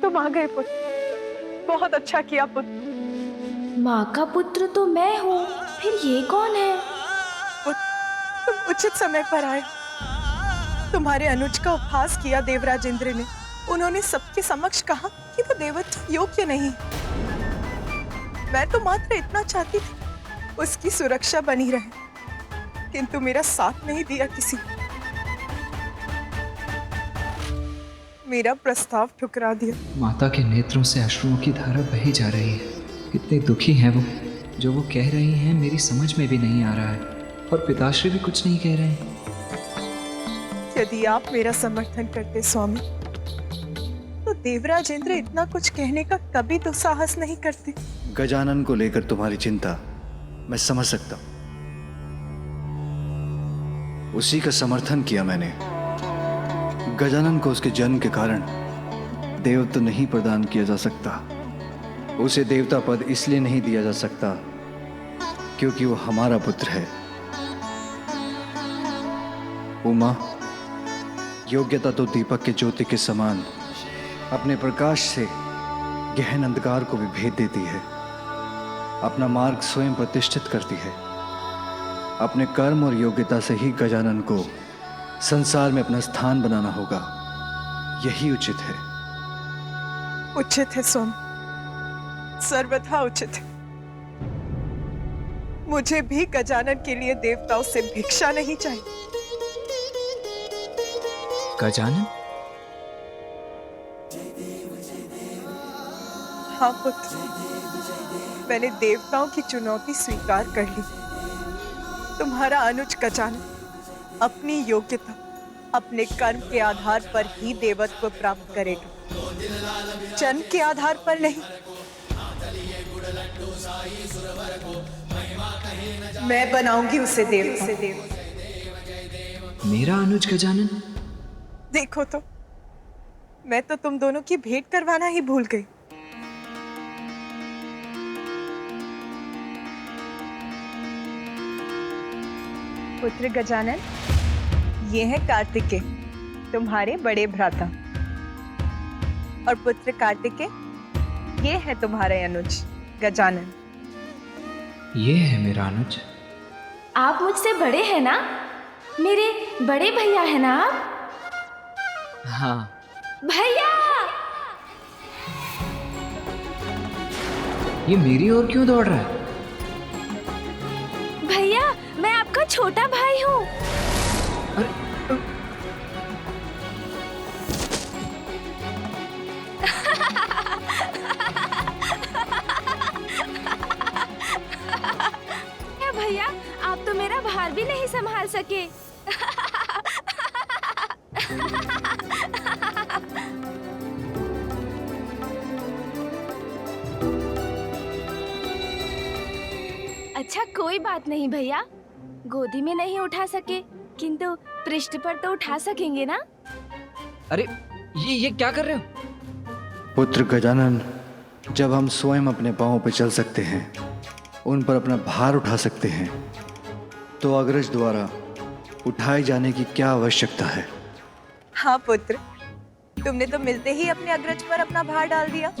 तुम आ गए पुत्र, बहुत अच्छा किया पुत्र। माँ का पुत्र तो मैं हूँ, फिर ये कौन है? पुत्र, तुम उचित समय पर आए। तुम्हारे अनुज का उपहास किया देवराज इंद्र ने। उन्होंने सबके समक्ष कहा कि वो देवत्व योग्य नहीं। मैं तो मात्र इतना चाहती थी उसकी सुरक्षा बनी रहे, किंतु मेरा साथ नहीं दिया किसी। मेरा प्रस्ताव ठुकरा दिया। माता के नेत्रों से अश्रुओं की धारा बही जा रही है। कितने दुखी हैं वो। जो वो कह रही हैं मेरी समझ में भी नहीं आ रहा है, और पिताश्री भी कुछ नहीं कह रहे हैं। यदि आप मेरा समर्थन करते स्वामी, तो देवराज इंद्र इतना कुछ कहने का कभी तो साहस नहीं करते। गजानन को लेकर तुम्हारी चिंता मैं समझ सकता हूं। उसी का समर्थन किया मैंने। गजानन को उसके जन्म के कारण देवत्व नहीं प्रदान किया जा सकता। उसे देवता पद इसलिए नहीं दिया जा सकता क्योंकि वो हमारा पुत्र है। उमा, योग्यता तो दीपक के ज्योति के समान अपने प्रकाश से गहन अंधकार को भी भेद देती है। अपना मार्ग स्वयं प्रतिष्ठित करती है। अपने कर्म और योग्यता से ही गजानन को संसार में अपना स्थान बनाना होगा। यही उचित है। उचित है स्वामी, सर्वथा उचित है। मुझे भी गजानन के लिए देवताओं से भिक्षा नहीं चाहिए। गजानन? हाँ पुत्र, मैंने देवताओं की चुनौती स्वीकार कर ली। तुम्हारा अनुज गजानन अपनी योग्यता, अपने कर्म के आधार पर ही देवत्व प्राप्त करेगा, जन्म के आधार पर नहीं। मैं बनाऊंगी उसे देव। मेरा अनुज गजानन? देखो तो, मैं तो तुम दोनों की भेंट करवाना ही भूल गई। पुत्र गजानन, ये है कार्तिकेय, तुम्हारे बड़े भ्राता। और पुत्र कार्तिकेय, ये है तुम्हारे अनुज गजानन। ये है मेरा अनुज। आप मुझसे बड़े हैं ना? मेरे बड़े भैया हैं ना आप? हाँ। भैया! ये मेरी ओर क्यों दौड़ रहा है? भैया, मैं आपका छोटा भाई हूँ। अरे भैया, आप तो मेरा भार भी नहीं संभाल सके। अच्छा, कोई बात नहीं भैया, गोदी में नहीं उठा सके, किंतु पृष्ठ पर तो उठा सकेंगे ना? अरे ये क्या कर रहे हो? पुत्र गजानन, जब हम स्वयं अपने पांवों पर चल सकते हैं, उन पर अपना भार उठा सकते हैं, तो अग्रज द्वारा उठाए जाने की क्या आवश्यकता है? हाँ पुत्र, तुमने तो मिलते ही अपने अग्रज पर अपना भार डाल दिया।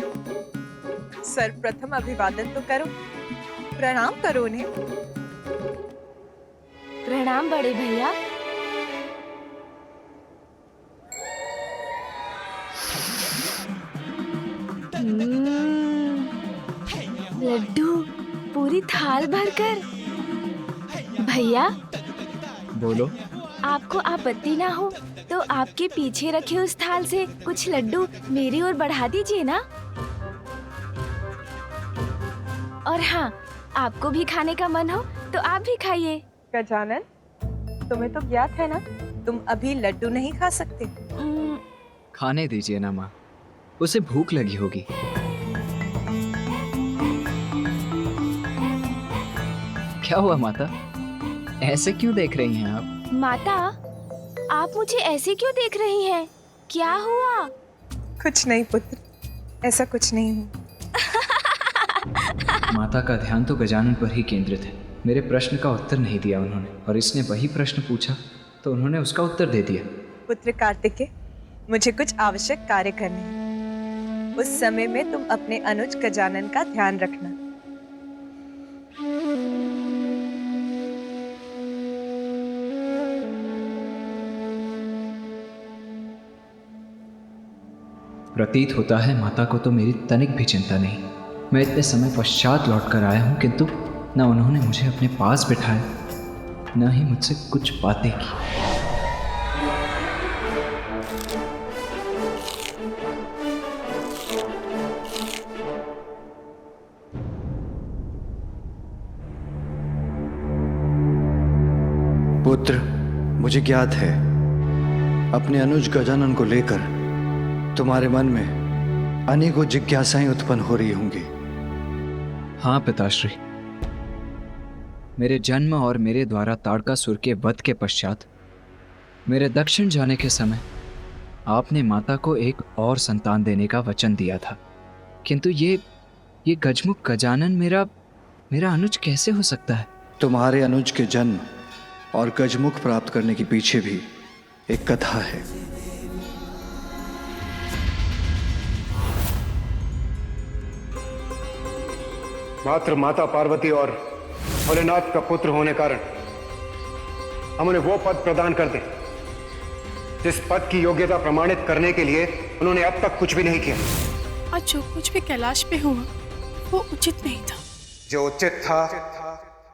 सर्वप्रथम अभिवादन तो करो, प्रणाम करो उन्हें। प्रणाम बड़े भैया। लड्डू पूरी थाल भरकर। भैया, बोलो। आपको आपत्ति ना हो तो आपके पीछे रखे उस थाल से कुछ लड्डू मेरी ओर बढ़ा दीजिए ना। और हाँ, आपको भी खाने का मन हो तो आप भी खाइए। गजानन, तुम्हें तो ज्ञात है ना, तुम अभी लड्डू नहीं खा सकते। खाने दीजिए ना माँ, उसे भूख लगी होगी। क्या हुआ माता, ऐसे क्यों देख रही हैं आप? माता, आप मुझे ऐसे क्यों देख रही हैं? क्या हुआ? कुछ नहीं पुत्र, ऐसा कुछ नहीं हुआ। माता का ध्यान तो गजानन पर ही केंद्रित है। मेरे प्रश्न का उत्तर नहीं दिया उन्होंने, और इसने वही प्रश्न पूछा तो उन्होंने उसका उत्तर दे दिया। पुत्र कार्तिकेय, मुझे कुछ आवश्यक कार्य करने हैं। उस समय में तुम अपने अनुज गजानन का ध्यान रखना। प्रतीत होता है माता को तो मेरी तनिक भी चिंता नहीं। मैं इतने समय पश्चात लौट कर आया हूँ, किंतु न उन्होंने मुझे अपने पास बिठाया, न ही मुझसे कुछ बातें की। पुत्र, मुझे ज्ञात है अपने अनुज गजानन को लेकर तुम्हारे मन में अनेकों जिज्ञासाएं उत्पन्न हो रही होंगी। हाँ पिताश्री, मेरे जन्म और मेरे द्वारा ताड़कासुर के वध के पश्चात मेरे दक्षिण जाने के समय आपने माता को एक और संतान देने का वचन दिया था, किंतु ये गजमुख गजानन मेरा अनुज कैसे हो सकता है? तुम्हारे अनुज के जन्म और गजमुख प्राप्त करने के पीछे भी एक कथा है। मात्र माता पार्वती और भोलेनाथ का पुत्र होने कारण हम उन्हें वो पद प्रदान कर दें जिस पद की योग्यता प्रमाणित करने के लिए उन्होंने अब तक कुछ भी नहीं किया। और जो कुछ भी कैलाश पे हुआ वो उचित नहीं था। जो उचित था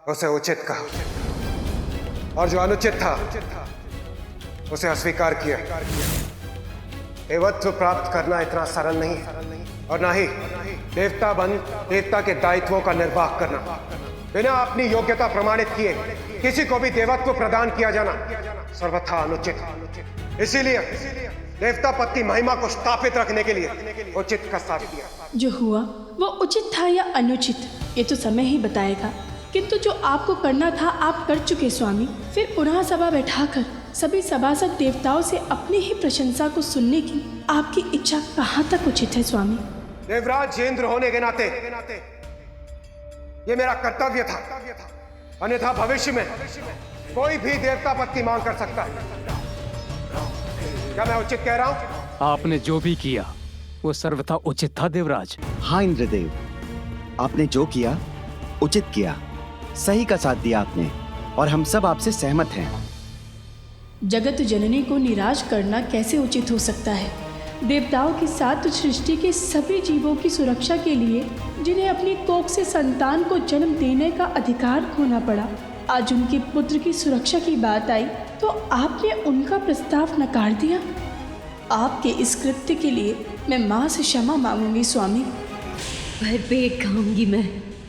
उसे उचित कहा, और जो अनुचित था उसे अस्वीकार किया। देवत्व प्राप्त करना इतना सरल नहीं है, और ना ही देवता बन देवता के दायित्वों का निर्वाह करना। बिना अपनी योग्यता प्रमाणित किए किसी को भी देवत्व प्रदान किया जाना सर्वथा अनुचित। इसीलिए देवता पद की महिमा को स्थापित रखने के लिए उचित का साथ दिया। जो हुआ वो उचित था या अनुचित ये तो समय ही बताएगा, किंतु जो आपको करना था आप कर चुके स्वामी। फिर पुनः सभा बैठाकर सभी सभासद देवताओं से अपनी ही प्रशंसा को सुनने की आपकी इच्छा कहाँ तक उचित है स्वामी? देवराज इंद्र होने के नाते ये मेरा कर्तव्य था, अन्यथा भविष्य में कोई भी देवता पद की मांग कर सकता है। क्या मैं उचित कह रहा हूँ? आपने जो भी किया वो सर्वथा उचित था देवराज। हाँ इंद्रदेव, आपने जो किया उचित किया, सही का साथ दिया आपने, और हम सब आपसे सहमत हैं। जगत जननी को निराश करना कैसे उचित हो सकता है? देवताओं के साथ सृष्टि के सभी जीवों की सुरक्षा के लिए जिन्हें अपनी कोख से संतान को जन्म देने का अधिकार खोना पड़ा, आज उनके पुत्र की सुरक्षा की बात आई तो आपने उनका प्रस्ताव नकार दिया। आपके इस कृत्य के लिए मैं माँ से क्षमा मांगूंगी स्वामी। भरपेट खाऊंगी मैं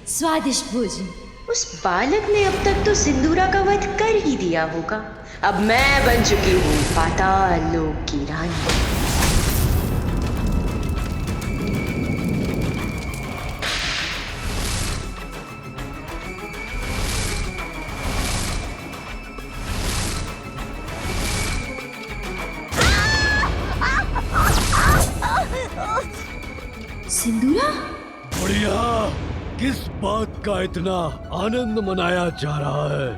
स्वादिष्ट भोजन। उस बालक ने अब तक तो सिंदूरा का वध कर ही दिया होगा। अब मैं बन चुकी हूँ पाताल लोक की रानी। सिंदूरा, बढ़िया, किस बात का इतना आनंद मनाया जा रहा है?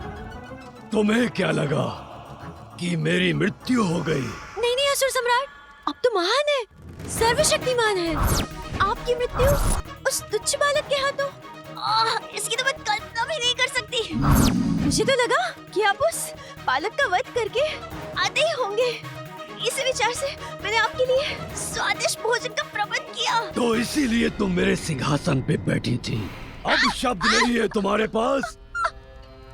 तुम्हें क्या लगा कि मेरी मृत्यु हो गई? नहीं नहीं असुर सम्राट, अब तो महान है, सर्वशक्तिमान है। आपकी मृत्यु उस तुच्छ बालक के हाथों, इसकी तो मैं कल्पना भी नहीं कर सकती। मुझे तो लगा कि आप उस बालक का वध करके आते ही होंगे। इसी विचार से मैंने आपके लिए स्वादिष्ट भोजन का प्रबंध किया। तो इसीलिए तुम मेरे सिंहासन पे बैठी थी। अब शब्द नहीं है तुम्हारे पास?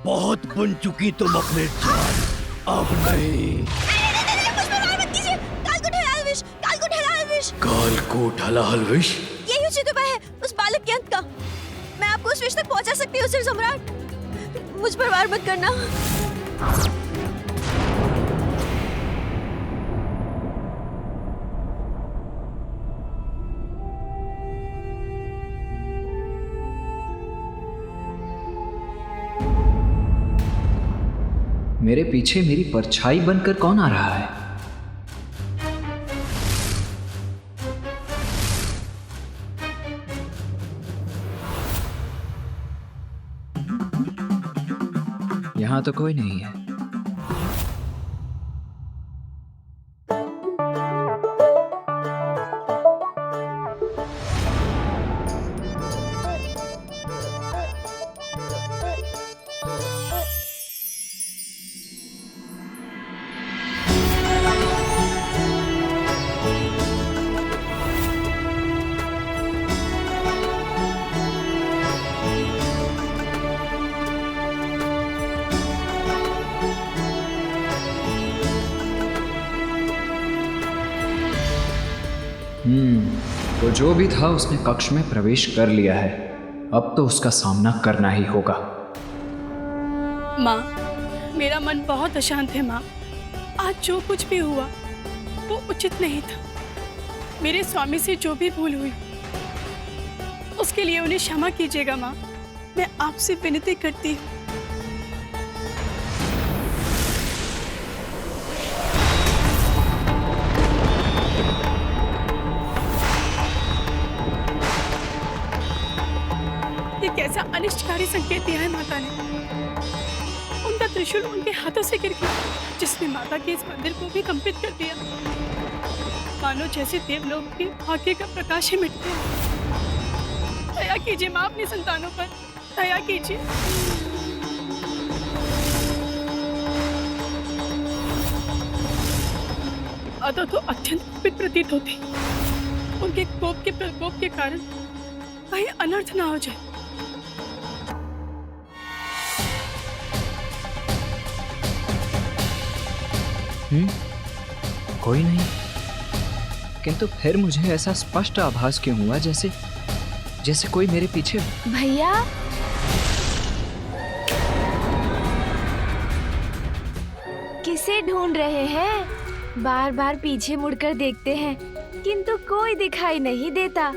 बहुत बन चुकी तुम अपने जान, अब नहीं। कालकूट हलाहल विष, यही उचित उपाय है उस बालक के अंत का। मैं आपको उस विष तक पहुंचा सकती हूँ। सिर सम्राट, मुझ पर वार मत करना। मेरे पीछे मेरी परछाई बनकर कौन आ रहा है? यहाँ तो कोई नहीं है। तो जो भी था उसने कक्ष में प्रवेश कर लिया है। अब तो उसका सामना करना ही होगा। माँ, मेरा मन बहुत अशांत है माँ। आज जो कुछ भी हुआ वो उचित नहीं था। मेरे स्वामी से जो भी भूल हुई उसके लिए उन्हें क्षमा कीजिएगा माँ। मैं आपसे विनती करती हूँ। ये कैसा अनिष्टकारी संकेत दिया है माता ने। उनका त्रिशूल उनके हाथों से गिर गया, जिसने माता के इस मंदिर को भी कंपित कर दिया। मानो जैसे देवलोक के भाग्य का प्रकाश ही मिट गया। दया कीजिए माँ अपनी संतानों पर, दया कीजिए। अदा तो अत्यंत कुपित प्रतीत होती। उनके कोप के प्रकोप के कारण कहीं अनर्थ ना हो जाए। कोई नहीं, किंतु फिर मुझे ऐसा स्पष्ट आभास क्यों हुआ जैसे कोई मेरे पीछे। भैया, किसे ढूंढ रहे हैं? बार बार पीछे मुड़कर देखते हैं किंतु कोई दिखाई नहीं देता।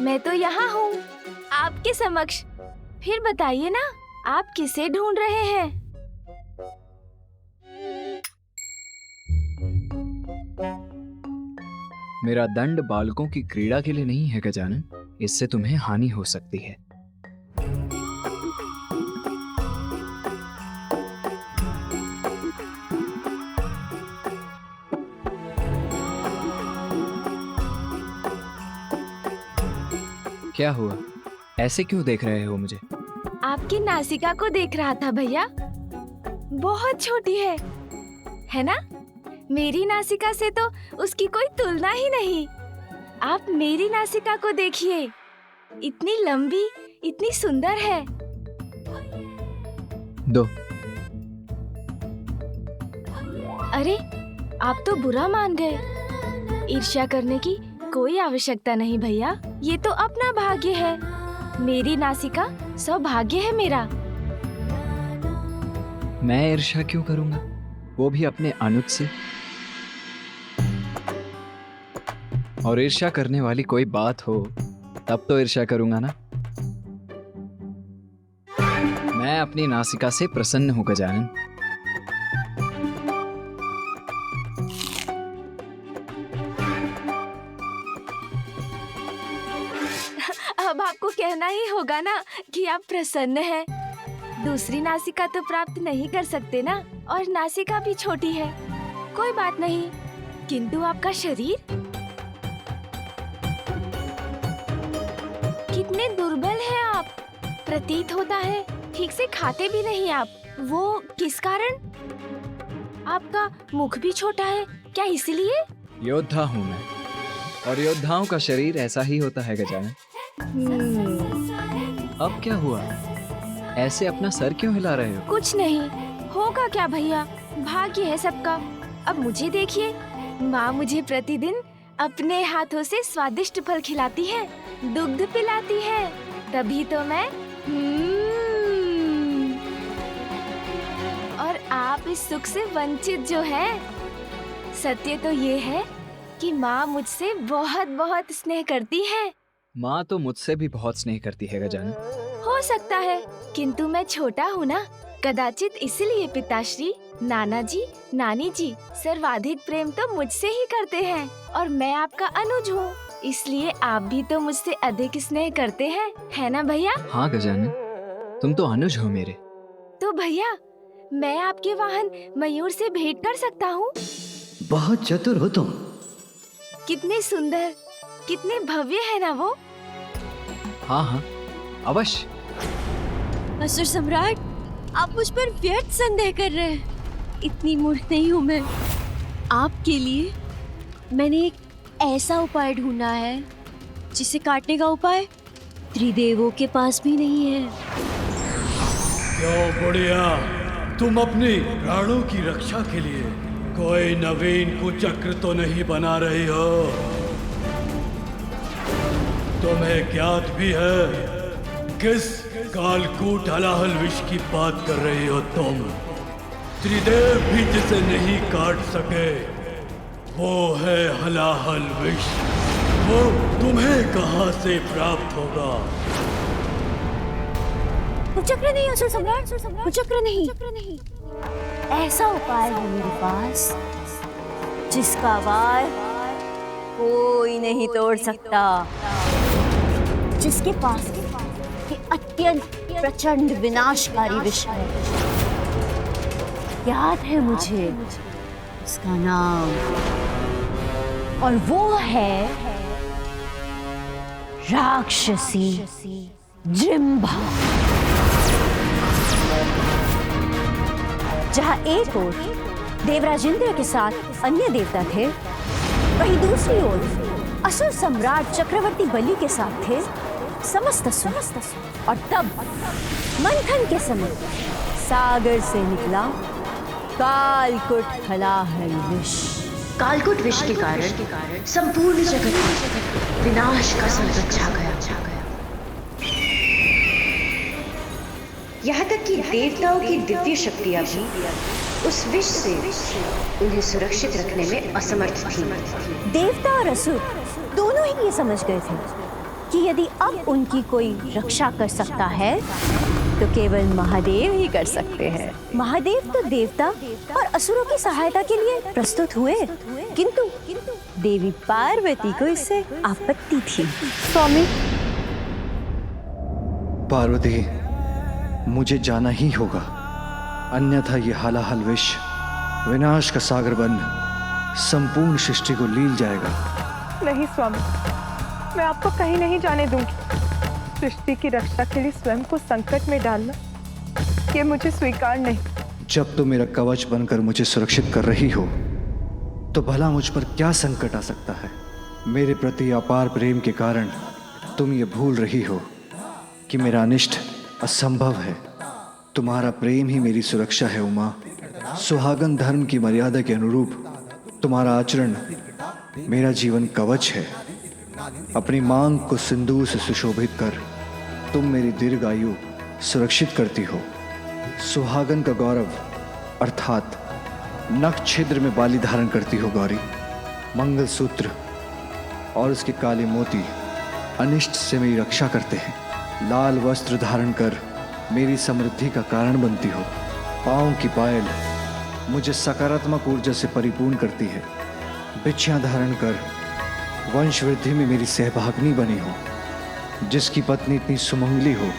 मैं तो यहाँ हूँ आपके समक्ष। फिर बताइए ना, आप किसे ढूंढ रहे हैं? मेरा दंड बालकों की क्रीड़ा के लिए नहीं है गजानन, इससे तुम्हें हानि हो सकती है। क्या हुआ? ऐसे क्यों देख रहे हो मुझे? आपकी नासिका को देख रहा था भैया। बहुत छोटी है ना? मेरी नासिका से तो उसकी कोई तुलना ही नहीं। आप मेरी नासिका को देखिए, इतनी लंबी, इतनी सुंदर है। दो। अरे, आप तो बुरा मान गए। ईर्ष्या करने की कोई आवश्यकता नहीं भैया, ये तो अपना भाग्य है। मेरी नासिका सौभाग्य है मेरा। मैं ईर्ष्या क्यों करूंगा, वो भी अपने अनुज से। और ईर्ष्या करने वाली कोई बात हो तब तो ईर्ष्या करूंगा ना। मैं अपनी नासिका से प्रसन्न हूं गजानन। अब आपको कहना ही होगा ना कि आप प्रसन्न हैं। दूसरी नासिका तो प्राप्त नहीं कर सकते ना, और नासिका भी छोटी है। कोई बात नहीं, किंतु आपका शरीर कितने दुर्बल हैं आप। प्रतीत होता है ठीक से खाते भी नहीं आप। वो किस कारण? आपका मुख भी छोटा है क्या, इसलिए? योद्धा हूं मैं, और योद्धाओं का शरीर ऐसा ही होता है गजानन। अब क्या हुआ? ऐसे अपना सर क्यों हिला रहे हो? कुछ नहीं होगा क्या भैया, भाग्य है सबका। अब मुझे देखिए, माँ मुझे प्रतिदिन अपने हाथों से स्वादिष्ट फल खिलाती है, दुग्ध पिलाती है, तभी तो मैं और आप इस सुख से वंचित जो है। सत्य तो ये है कि माँ मुझसे बहुत बहुत स्नेह करती है। माँ तो मुझसे भी बहुत स्नेह करती है गजानन। हो सकता है, किंतु मैं छोटा हूँ ना, कदाचित इसलिए पिताश्री, नाना जी, नानी जी सर्वाधिक प्रेम तो मुझसे ही करते हैं, और मैं आपका अनुज हूँ, इसलिए आप भी तो मुझसे अधिक स्नेह करते हैं, है ना भैया? हाँ गजानन, तुम तो अनुज हो मेरे। तो भैया, मैं आपके वाहन मयूर से भेंट कर सकता हूँ? बहुत चतुर हो तुम। कितने सुंदर, कितने भव्य है ना वो। हाँ हाँ, अवश्य। असुर सम्राट, आप मुझ पर व्यर्थ संदेह कर रहे हैं। इतनी मूर्ख नहीं हूँ मैं। आपके लिए मैंने एक ऐसा उपाय ढूंढा है जिसे काटने का उपाय त्रिदेवों के पास भी नहीं है। क्यों बुढ़िया, तुम अपनी प्राणों की रक्षा के लिए कोई नवीन कुचक्र तो नहीं बना रही हो? तुम्हें ज्ञात भी है किस कालकूट हलाहल विष की बात कर रही हो तुम? त्रिदेव भी जिसे नहीं काट सके वो है हलाहल विष। वो तुम्हें कहां से प्राप्त होगा? कुचक्र नहीं असुर सम्राट, कुचक्र नहीं। ऐसा उपाय है मेरे पास जिसका वार कोई नहीं तोड़ सकता, जिसके पास ये अत्यंत प्रचंड विनाशकारी विष है। याद है मुझे उसका नाम, और वो है राक्षसी जिम्भा। जहां एक ओर देवराज इंद्र के साथ अन्य देवता थे, वहीं दूसरी ओर असुर सम्राट चक्रवर्ती बलि के साथ थे समस्त असुर। और तब मंथन के समय सागर से निकला कालकूट हलाहल विष। कालकूट विष के कारण संपूर्ण जगत में विनाश का संकट छा गया। यहाँ तक कि देवताओं की दिव्य शक्तियां भी उस विष से उन्हें सुरक्षित रखने में असमर्थ थी। देवता और असुर दोनों ही ये समझ गए थे कि यदि अब उनकी कोई रक्षा कर सकता है तो केवल महादेव ही कर सकते हैं। महादेव तो देवता और असुरों की सहायता के लिए प्रस्तुत हुए, किंतु देवी पार्वती को इससे आपत्ति थी। स्वामी, पार्वती, मुझे जाना ही होगा, अन्यथा ये हलाहल विष विनाश का सागर बन संपूर्ण सृष्टि को लील जाएगा। नहीं स्वामी, मैं आपको कहीं नहीं जाने दूंगी। सृष्टि की रक्षा के लिए स्वयं को संकट में डालना ये मुझे स्वीकार नहीं। जब तुम मेरा कवच बनकर मुझे सुरक्षित कर रही हो तो भला मुझ पर क्या संकट आ सकता है? मेरे प्रति अपार प्रेम के कारण तुम ये भूल रही हो कि मेरा अनिष्ट असंभव है। तुम्हारा प्रेम ही मेरी सुरक्षा है उमा। सुहागन धर्म की मर्यादा के अनुरूप तुम्हारा आचरण मेरा जीवन कवच है। अपनी मांग को सिंदूर से सुशोभित कर तुम मेरी दीर्घायु सुरक्षित करती हो। सुहागन का गौरव अर्थात नख छिद्र में बाली धारण करती हो गौरी। मंगलसूत्र और उसके काले मोती अनिष्ट से मेरी रक्षा करते हैं। लाल वस्त्र धारण कर मेरी समृद्धि का कारण बनती हो। पाँव की पायल मुझे सकारात्मक ऊर्जा से परिपूर्ण करती है। बिछियाँ धारण कर वंश वृद्धि में मेरी सहभागिनी बनी हो। जिसकी पत्नी इतनी सुमंगली हो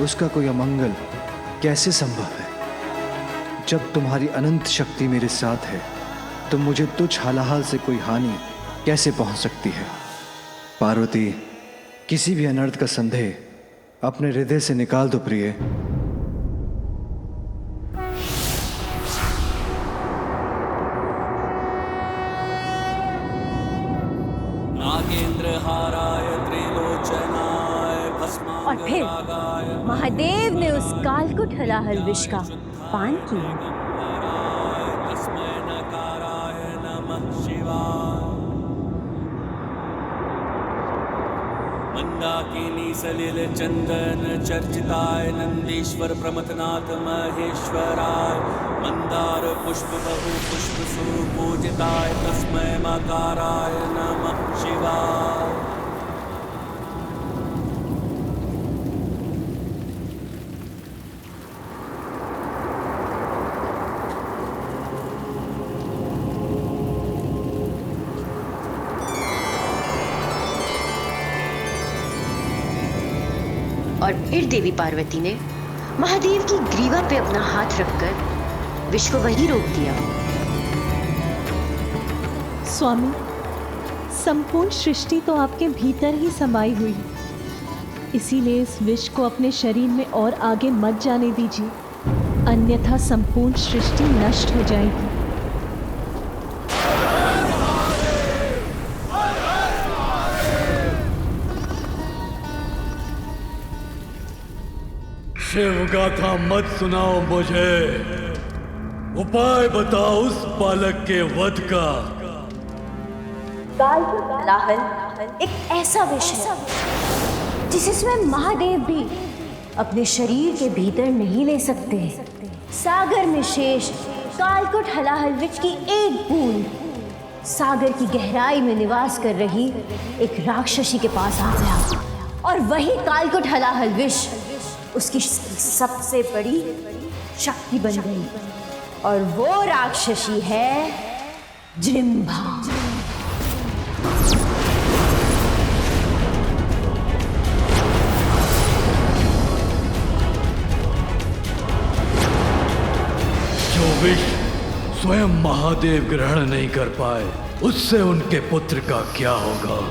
उसका कोई अमंगल कैसे संभव है? जब तुम्हारी अनंत शक्ति मेरे साथ है तो मुझे तुच्छ हालाहाल से कोई हानि कैसे पहुंच सकती है? पार्वती, किसी भी अनर्थ का संदेह अपने हृदय से निकाल दो प्रिय। और फिर महादेव ने उस कालकूट हलाहल विष का पान किया। मंदाकिनी सलिल चंदन चर्चिताय नंदीश्वर प्रमथनाथ महेश्वराय मंदार पुष्प बहु पुष्प सुपूजिताय तस्मै मकाराय नमः शिवाय। और फिर देवी पार्वती ने महादेव की ग्रीवा पे अपना हाथ रखकर विष को वहीं रोक दिया। स्वामी, संपूर्ण सृष्टि तो आपके भीतर ही समाई हुई है, इसीलिए इस विष को अपने शरीर में और आगे मत जाने दीजिए, अन्यथा संपूर्ण सृष्टि नष्ट हो जाएगी। शिव गाथा मत सुनाओ मुझे, उपाय बताओ उस बालक के वध का। कालकूट हलाहल एक ऐसा विष है जिसे स्वयं महादेव भी अपने शरीर के भीतर नहीं ले सकते। सागर में शेष कालकूट हलाहल विष की एक बूंद सागर की गहराई में निवास कर रही एक राक्षसी के पास आ गया और वही कालकूट हलाहल विष उसकी सबसे बड़ी शक्ति बन गई और वो राक्षसी है जृंभा। जो विष स्वयं महादेव ग्रहण नहीं कर पाए, उससे उनके पुत्र का क्या होगा?